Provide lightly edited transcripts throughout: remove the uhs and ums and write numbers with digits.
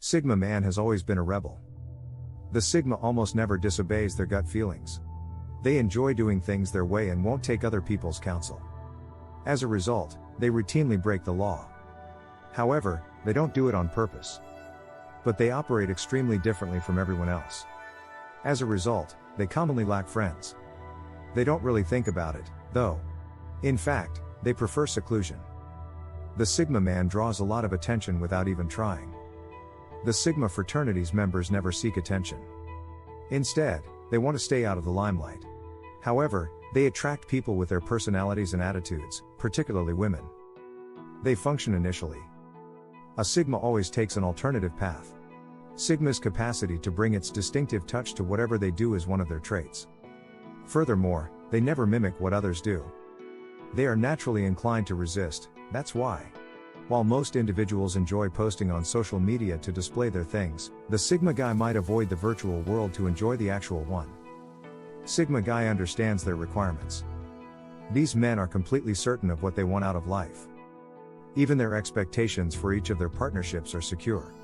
Sigma man has always been a rebel. The Sigma almost never disobeys their gut feelings. They enjoy doing things their way and won't take other people's counsel. As a result, they routinely break the law. However, they don't do it on purpose. But they operate extremely differently from everyone else. As a result, they commonly lack friends. They don't really think about it, though. In fact, they prefer seclusion. The Sigma man draws a lot of attention without even trying. The Sigma fraternity's members never seek attention. Instead, they want to stay out of the limelight. However, they attract people with their personalities and attitudes, particularly women. They function initially. A Sigma always takes an alternative path. Sigma's capacity to bring its distinctive touch to whatever they do is one of their traits. Furthermore, they never mimic what others do. They are naturally inclined to resist, that's why. While most individuals enjoy posting on social media to display their things, the Sigma guy might avoid the virtual world to enjoy the actual one. Sigma guy understands their requirements. These men are completely certain of what they want out of life. Even their expectations for each of their partnerships are secure.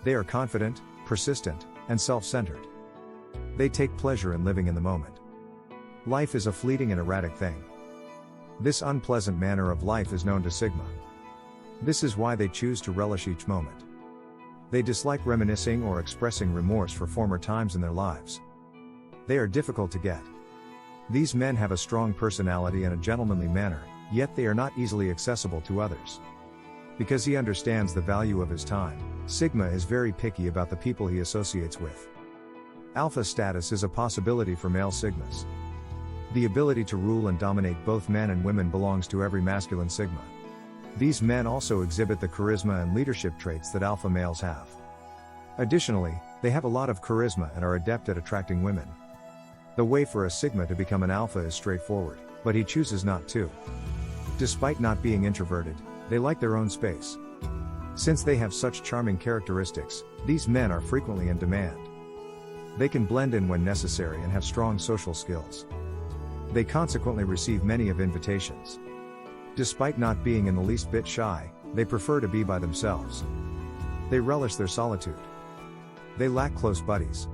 They are confident, persistent, and self-centered. They take pleasure in living in the moment. Life is a fleeting and erratic thing. This unpleasant manner of life is known to Sigma. This is why they choose to relish each moment. They dislike reminiscing or expressing remorse for former times in their lives. They are difficult to get. These men have a strong personality and a gentlemanly manner, yet they are not easily accessible to others. Because he understands the value of his time, Sigma is very picky about the people he associates with. Alpha status is a possibility for male Sigmas. The ability to rule and dominate both men and women belongs to every masculine Sigma. These men also exhibit the charisma and leadership traits that alpha males have. Additionally, they have a lot of charisma and are adept at attracting women. The way for a Sigma to become an alpha is straightforward, but he chooses not to. Despite not being introverted, they like their own space. Since they have such charming characteristics, these men are frequently in demand. They can blend in when necessary and have strong social skills. They consequently receive many of invitations. Despite not being in the least bit shy, they prefer to be by themselves. They relish their solitude. They lack close buddies.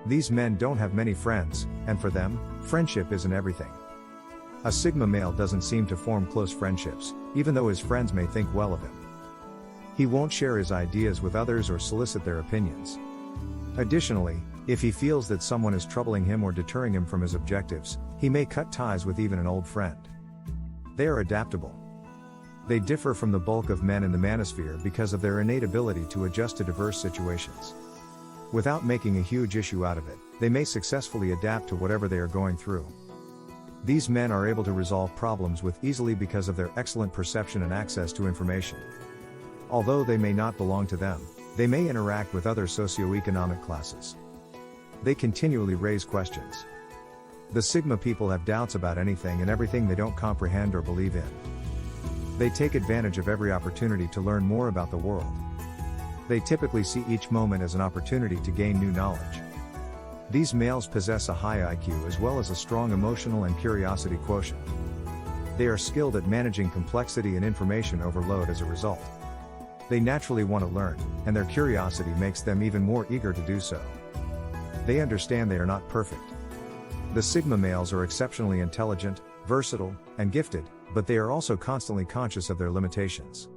These men don't have many friends, and for them, friendship isn't everything. A Sigma male doesn't seem to form close friendships, even though his friends may think well of him. He won't share his ideas with others or solicit their opinions. Additionally, if he feels that someone is troubling him or deterring him from his objectives, he may cut ties with even an old friend. They are adaptable. They differ from the bulk of men in the manosphere because of their innate ability to adjust to diverse situations. Without making a huge issue out of it, they may successfully adapt to whatever they are going through. These men are able to resolve problems with easily because of their excellent perception and access to information. Although they may not belong to them, they may interact with other socioeconomic classes. They continually raise questions. The Sigma people have doubts about anything and everything they don't comprehend or believe in. They take advantage of every opportunity to learn more about the world. They typically see each moment as an opportunity to gain new knowledge. These males possess a high IQ as well as a strong emotional and curiosity quotient. They are skilled at managing complexity and information overload as a result. They naturally want to learn, and their curiosity makes them even more eager to do so. They understand they are not perfect. The Sigma males are exceptionally intelligent, versatile, and gifted, but they are also constantly conscious of their limitations.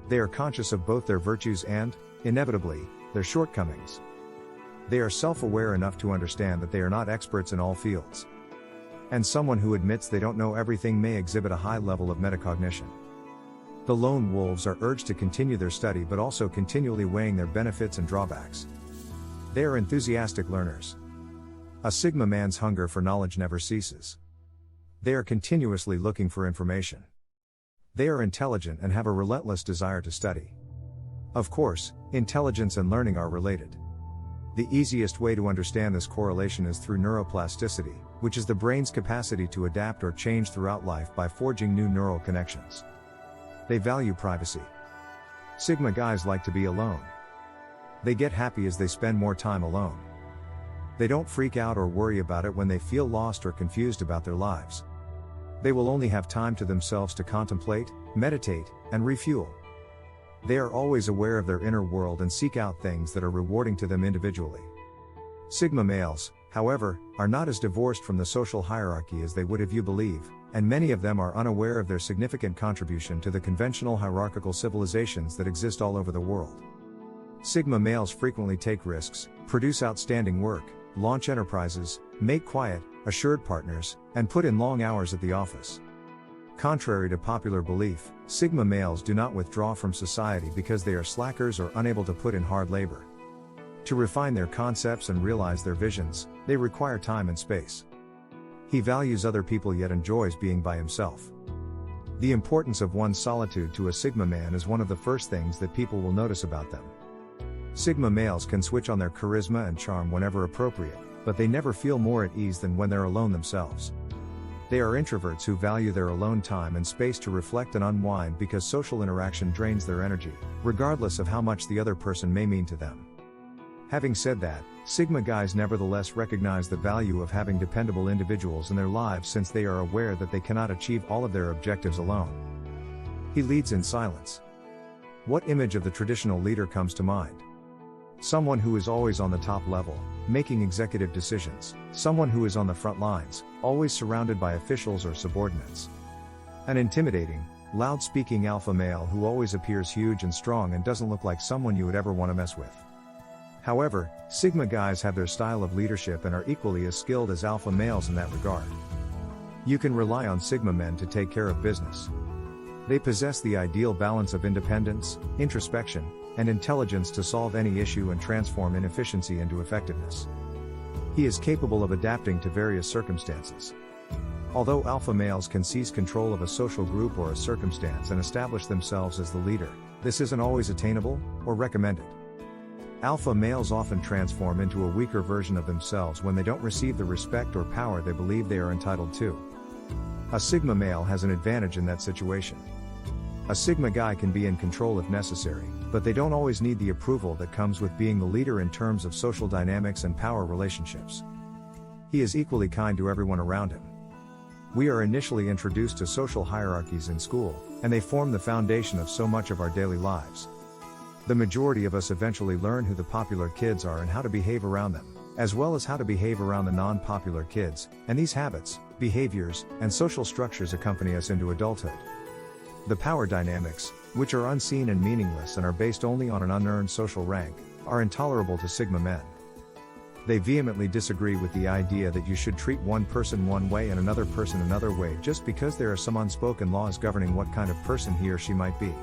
They are conscious of both their virtues and, inevitably, their shortcomings. They are self-aware enough to understand that they are not experts in all fields. And someone who admits they don't know everything may exhibit a high level of metacognition. The lone wolves are urged to continue their study but also continually weighing their benefits and drawbacks. They are enthusiastic learners. A Sigma man's hunger for knowledge never ceases. They are continuously looking for information. They are intelligent and have a relentless desire to study. Of course, intelligence and learning are related. The easiest way to understand this correlation is through neuroplasticity, which is the brain's capacity to adapt or change throughout life by forging new neural connections. They value privacy. Sigma guys like to be alone. They get happy as they spend more time alone. They don't freak out or worry about it when they feel lost or confused about their lives. They will only have time to themselves to contemplate, meditate, and refuel. They are always aware of their inner world and seek out things that are rewarding to them individually. Sigma males, however, are not as divorced from the social hierarchy as they would have you believe, and many of them are unaware of their significant contribution to the conventional hierarchical civilizations that exist all over the world. Sigma males frequently take risks, produce outstanding work, launch enterprises, make quiet, assured partners, and put in long hours at the office. Contrary to popular belief, Sigma males do not withdraw from society because they are slackers or unable to put in hard labor. To refine their concepts and realize their visions, they require time and space. He values other people yet enjoys being by himself. The importance of one's solitude to a Sigma man is one of the first things that people will notice about them. Sigma males can switch on their charisma and charm whenever appropriate, but they never feel more at ease than when they're alone themselves. They are introverts who value their alone time and space to reflect and unwind because social interaction drains their energy, regardless of how much the other person may mean to them. Having said that, Sigma guys nevertheless recognize the value of having dependable individuals in their lives since they are aware that they cannot achieve all of their objectives alone. He leads in silence. What image of the traditional leader comes to mind? Someone who is always on the top level, making executive decisions, someone who is on the front lines, always surrounded by officials or subordinates. An intimidating, loud-speaking alpha male who always appears huge and strong and doesn't look like someone you would ever want to mess with. However, Sigma guys have their style of leadership and are equally as skilled as alpha males in that regard. You can rely on Sigma men to take care of business. They possess the ideal balance of independence, introspection, and intelligence to solve any issue and transform inefficiency into effectiveness. He is capable of adapting to various circumstances. Although alpha males can seize control of a social group or a circumstance and establish themselves as the leader, this isn't always attainable or recommended. Alpha males often transform into a weaker version of themselves when they don't receive the respect or power they believe they are entitled to. A Sigma male has an advantage in that situation. A Sigma guy can be in control if necessary, but they don't always need the approval that comes with being the leader in terms of social dynamics and power relationships. He is equally kind to everyone around him. We are initially introduced to social hierarchies in school, and they form the foundation of so much of our daily lives. The majority of us eventually learn who the popular kids are and how to behave around them, as well as how to behave around the non-popular kids, and these habits, behaviors, and social structures accompany us into adulthood. The power dynamics, which are unseen and meaningless and are based only on an unearned social rank, are intolerable to Sigma men. They vehemently disagree with the idea that you should treat one person one way and another person another way just because there are some unspoken laws governing what kind of person he or she might be.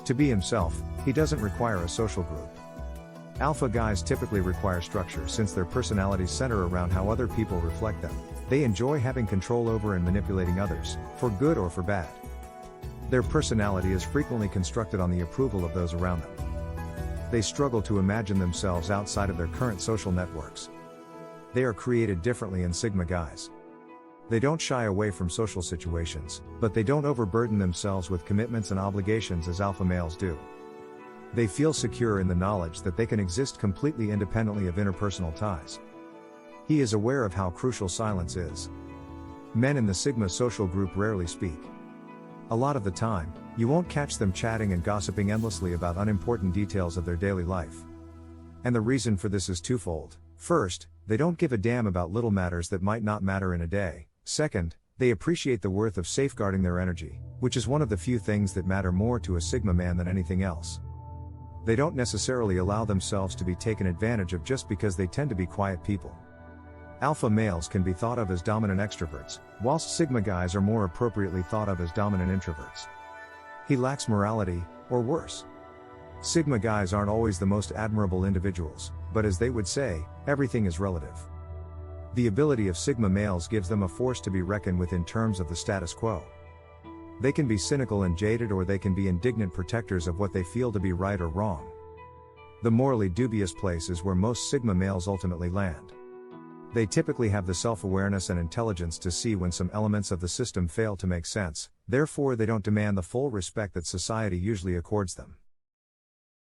To be himself, he doesn't require a social group. Alpha guys typically require structure since their personalities center around how other people reflect them. They enjoy having control over and manipulating others, for good or for bad. Their personality is frequently constructed on the approval of those around them. They struggle to imagine themselves outside of their current social networks. They are created differently in Sigma guys. They don't shy away from social situations, but they don't overburden themselves with commitments and obligations as alpha males do. They feel secure in the knowledge that they can exist completely independently of interpersonal ties. He is aware of how crucial silence is. Men in the Sigma social group rarely speak. A lot of the time, you won't catch them chatting and gossiping endlessly about unimportant details of their daily life. And the reason for this is twofold. First, they don't give a damn about little matters that might not matter in a day. Second, they appreciate the worth of safeguarding their energy, which is one of the few things that matter more to a Sigma man than anything else. They don't necessarily allow themselves to be taken advantage of just because they tend to be quiet people. Alpha males can be thought of as dominant extroverts, whilst Sigma guys are more appropriately thought of as dominant introverts. He lacks morality, or worse. Sigma guys aren't always the most admirable individuals, but as they would say, everything is relative. The ability of Sigma males gives them a force to be reckoned with in terms of the status quo. They can be cynical and jaded, or they can be indignant protectors of what they feel to be right or wrong. The morally dubious place is where most Sigma males ultimately land. They typically have the self-awareness and intelligence to see when some elements of the system fail to make sense, therefore they don't demand the full respect that society usually accords them.